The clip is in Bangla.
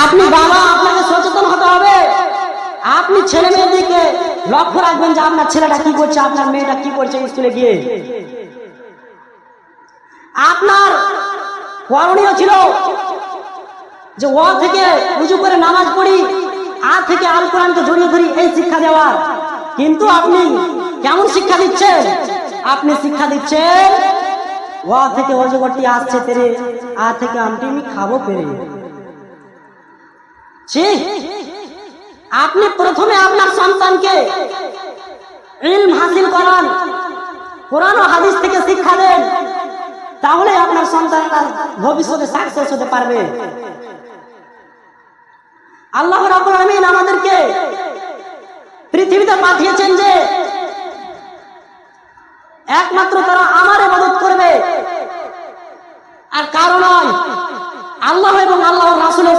আপনি বাবা, আপনাকে সচেতন হতে হবে। আপনি ছেলে মেয়ের দিকে লক্ষ্য রাখবেন যে আপনার ছেলেটা কি করছে, আপনার মেয়েটা কি করছে স্কুলে গিয়ে। আপনার করণীয় ছিল যে ও থেকে উজু করে নামাজ পড়ি, আ থেকে আল কোরআনকে জড়িয়ে ধরি, এই শিক্ষা দেওয়ার। কিন্তু আপনি কেমন শিক্ষা দিচ্ছেন? আপনি শিক্ষা দিচ্ছেন ও থেকে অজগরটি আসছে তেরে, আ থেকে আমটি আমি খাবো পেরে। আপনি প্রথমে আপনার সন্তানকে ইলম হাসিল করান, কোরআন ও হাদিস থেকে শিক্ষা দেন, তাহলে আপনার সন্তানটা ভবিষ্যতে সাকসেস হতে পারবে। আল্লাহ রাব্বুল আলামিন আমাদেরকে পৃথিবীতে পাঠিয়েছেন যে একমাত্র তারা আমার ইবাদত করবে আর কারো নয়। আল্লাহ এবং আল্লাহর রাসূলের